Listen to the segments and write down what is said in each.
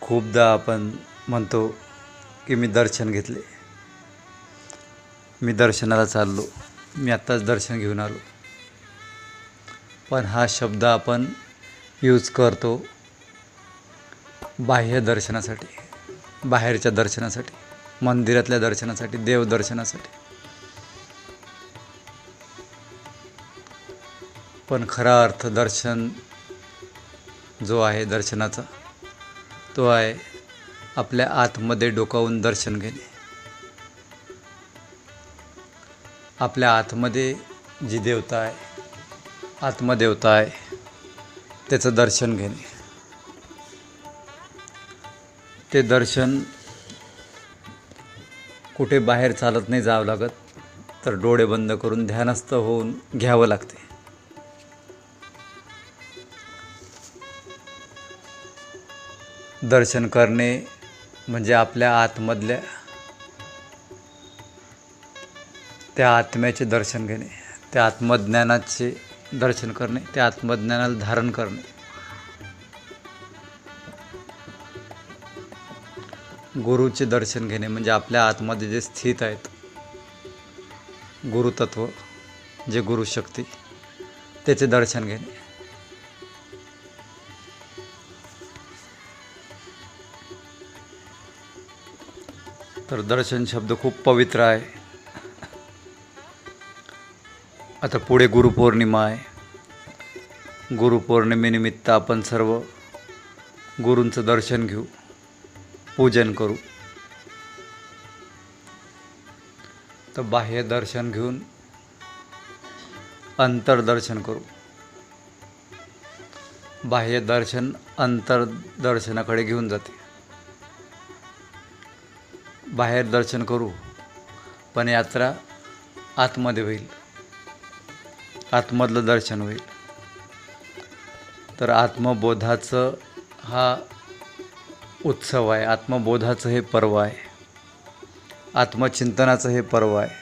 खूपदा आपण म्हणतो की मी दर्शन घेतले, मी दर्शनाला चाललो, मी आत्ताच दर्शन घेऊन आलो. पण हा शब्द आपण यूज करतो बाह्य दर्शनासाठी, बाहेरच्या दर्शनासाठी, मंदिरातल्या दर्शनासाठी, देवदर्शनासाठी. पण खरा अर्थ दर्शन जो आहे दर्शनाचा, तो आहे आपल्या आतमध्ये डोकावून दर्शन घेणे. आपल्या आतमध्ये जी देवता आहे, आत्मदेवता आहे, त्याचं दर्शन घेणे. ते दर्शन कुठे बाहेर चालत नाही जावं लागत, तर डोळे बंद करून ध्यानस्थ होऊन घ्यावं लागते. दर्शन करणे म्हणजे आपल्या आतमधल्या त्या आत्म्याचे दर्शन घेणे, त्या आत्मज्ञानाचे दर्शन करणे, त्या आत्मज्ञानाला धारण करणे. गुरुचे दर्शन घेणे म्हणजे आपल्या आतमध्ये जे स्थित आहेत गुरुतत्व, जे गुरुशक्ती, त्याचे दर्शन घेणे. तर दर्शन शब्द खूप पवित्र आहे. आता पुढे गुरुपौर्णिमा आहे. गुरुपौर्णिमेनिमित्त आपण सर्व गुरूंचं दर्शन घेऊ, पूजन करू. तर बाह्य दर्शन घेऊन अंतर्दर्शन करू. बाह्य दर्शन अंतर्दर्शनाकडे घेऊन जाते. बाहेर दर्शन करू, पण यात्रा आतमध्ये होईल, आतमधलं दर्शन होईल. तर आत्मबोधाचं हा उत्सव आहे, आत्मबोधाचं हे पर्व आहे, आत्मचिंतनाचं हे पर्व आहे.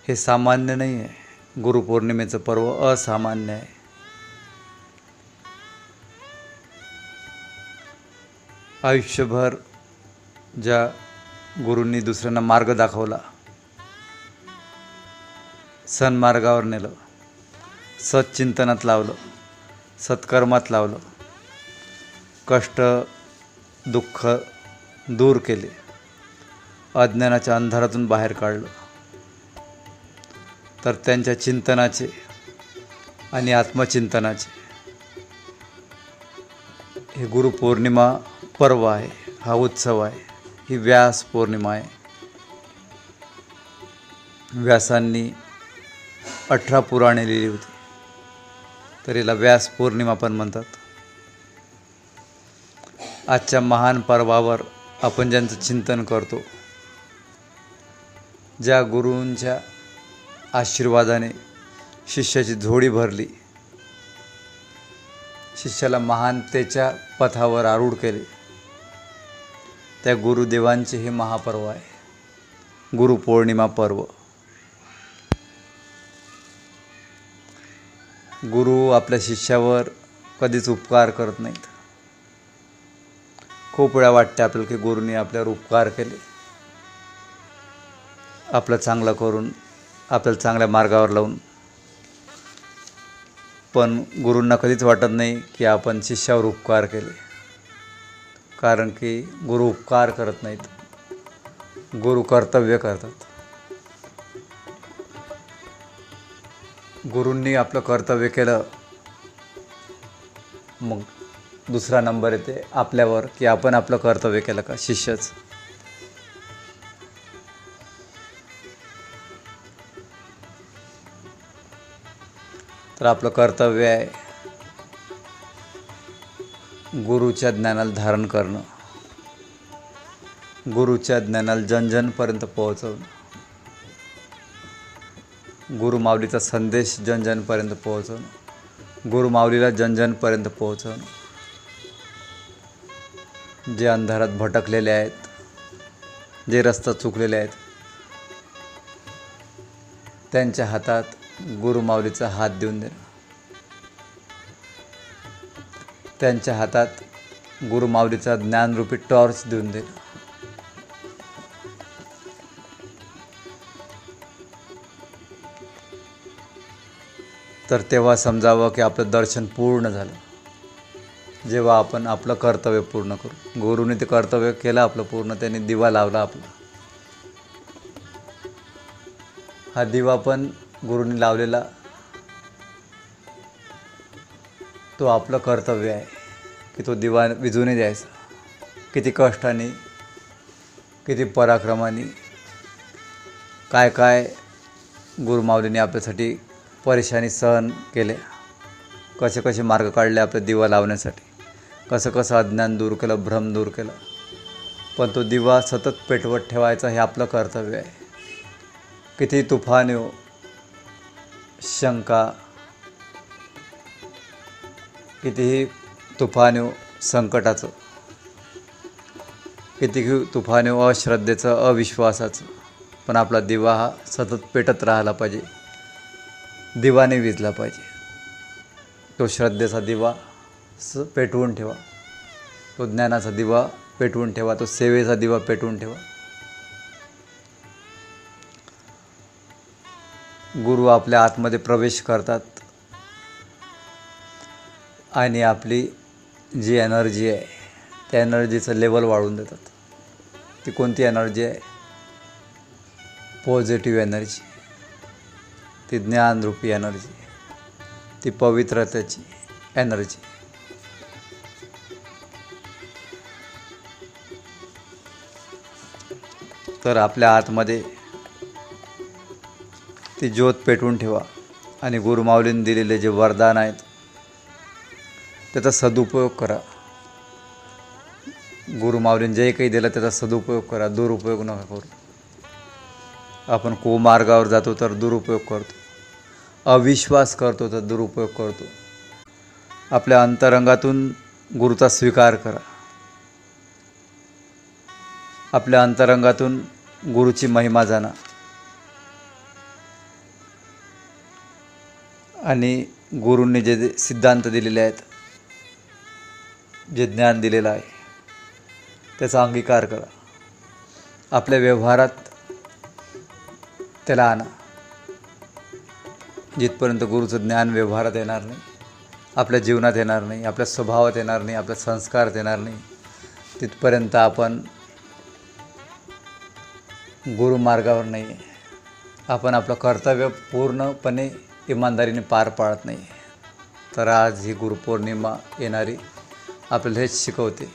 हे सामान्य नाही आहे. गुरुपौर्णिमेचं पर्व असामान्य आहे. आयुष्यभर ज्या गुरूंनी दुसऱ्यांना मार्ग दाखवला, सन्मार्गावर नेलं, सच्चिंतनात लावलं, सत्कर्मात लावलं, कष्ट दुःख दूर केले, अज्ञानाच्या अंधारातून बाहेर काढलं, तर त्यांच्या चिंतनाचे आणि आत्मचिंतनाचे हे गुरुपौर्णिमा पर्व आहे, हा उत्सव आहे. ही व्यास पौर्णिमा आहे. व्यासांनी 18 पुराणे लिहिली होती, तर याला व्यास पौर्णिमा पण म्हणतात. आजच्या महान पर्वावर आपण ज्यांचं चिंतन करतो, ज्या गुरूंच्या आशीर्वादाने शिष्याची झोळी भरली, शिष्याला महानतेच्या पथावर आरूढ केले, त्या गुरुदेवांचे हे महापर्व आहे, गुरुपौर्णिमा पर्व. गुरु आपल्या शिष्यावर कधीच उपकार करत नाहीत. खूप वेळा वाटते आपल्याला की गुरूंनी आपल्यावर उपकार केले, आपलं चांगलं करून, आपल्याला चांगल्या मार्गावर लावून. पण गुरूंना कधीच वाटत नाही की आपण शिष्यावर उपकार केले, कारण की गुरु उपकार करत नाहीत, गुरु कर्तव्य करतात. गुरूंनी आपलं कर्तव्य केलं, मग दुसरा नंबर येते आपल्यावर की आपण आपलं कर्तव्य केलं का, शिष्यच. तर आपलं कर्तव्य आहे गुरुच्या ज्ञानाला धारण करणं, गुरुच्या ज्ञानाला जनजनपर्यंत पोहोचवणं, गुरुमाऊलीचा संदेश जनजनपर्यंत पोहोचवणं, गुरुमाऊलीला जनजनपर्यंत पोहोचवणं. जे अंधारात भटकलेले आहेत, जे रस्ता चुकलेले आहेत, त्यांच्या हातात गुरुमाऊलीचा हात देऊन देणं, त्यांच्या हातात गुरुमाऊलीचा ज्ञानरूपी टॉर्च देऊन दिला. तर तेव्हा समजावं की आपलं दर्शन पूर्ण झालं, जेव्हा आपण आपलं कर्तव्य पूर्ण करू. गुरुने ते कर्तव्य केलं आपलं पूर्ण, त्यांनी दिवा लावला आपला. हा दिवा पण गुरुने लावलेला, तो आपलं कर्तव्य आहे की तो दिवा विझू नाही द्यायचा. किती कष्टाने, किती पराक्रमाने, काय काय गुरुमाऊलीने आपल्यासाठी परेशानी सहन केले, कसे कसे मार्ग काढले आपले दिवा लावण्यासाठी, कसं कसं अज्ञान दूर केलं, भ्रम दूर केलं. पण तो दिवा सतत पेटवत ठेवायचा हे आपलं कर्तव्य आहे. किती तुफान येऊ, शंका, कितीही तुफान येऊ संकटाचं, कितीही तुफान येऊ अश्रद्धेचं, अविश्वासाचं, पण आपला दिवा हा सतत पेटत राहिला पाहिजे, दिवाने विझला पाहिजे. तो श्रद्धेचा दिवा पेटवून ठेवा, तो ज्ञानाचा दिवा पेटवून ठेवा, तो सेवेचा दिवा पेटवून ठेवा. गुरु आपल्या आतमध्ये प्रवेश करतात आणि आपली जी एनर्जी आहे त्या एनर्जीचं लेवल वाढवून देतात. ती कोणती एनर्जी आहे? पॉझिटिव्ह एनर्जी, ती ज्ञानरूपी एनर्जी, ती पवित्रतेची एनर्जी. तर आपल्या आतमध्ये ती ज्योत पेटवून ठेवा आणि गुरुमाऊलींनी दिलेले जे वरदान आहेत त्याचा सदुपयोग करा. गुरुमाऊलींनी जे काही दिलं त्याचा सदुपयोग करा, दुरुपयोग नका करू. आपण कुमार्गावर जातो तर दुरुपयोग करतो, अविश्वास करतो तर दुरुपयोग करतो. आपल्या अंतरंगातून गुरुचा स्वीकार करा. आपल्या अंतरंगातून गुरुची महिमा जाणा आणि गुरूंनी जे सिद्धांत दिलेले आहेत, जे ज्ञान दिलेलं आहे त्याचा अंगीकार करा. आपल्या व्यवहारात त्याला आणा. जिथपर्यंत गुरुचं ज्ञान व्यवहारात येणार नाही, आपल्या जीवनात येणार नाही, आपल्या स्वभावात येणार नाही, आपल्या संस्कारात येणार नाही, तिथपर्यंत आपण गुरुमार्गावर नाही आहे. आपण आपलं कर्तव्य पूर्णपणे इमानदारीने पार पाडत नाही. तर आज ही गुरुपौर्णिमा येणारी आपल्याला हेच शिकवते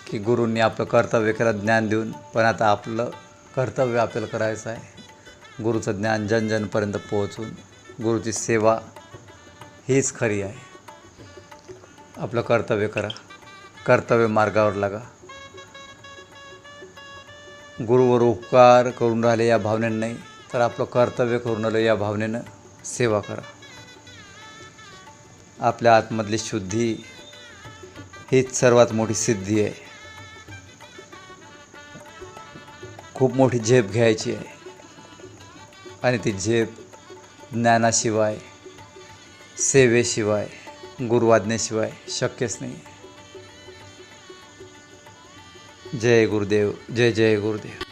की गुरूंनी आपलं कर्तव्य केलं ज्ञान देऊन, पण आता आपलं कर्तव्य आपल्याला करायचं आहे गुरुचं ज्ञान जनजनपर्यंत पोहोचून. गुरुची सेवा हीच खरी आहे. आपलं कर्तव्य करा, कर्तव्य मार्गावर लागा. गुरुवर उपकार करून राहिले या भावनेनं नाही, तर आपलं कर्तव्य करून राहिलं या भावनेनं सेवा करा. आपल्या आतमधली शुद्धी हीच सर्वात मोठी सिद्धी आहे. खूप मोठी झेप घ्यायची आहे आणि ती झेप ज्ञानाशिवाय, सेवेशिवाय, गुरुआज्ञेशिवाय शक्यच नाही. जय गुरुदेव, जय जय गुरुदेव.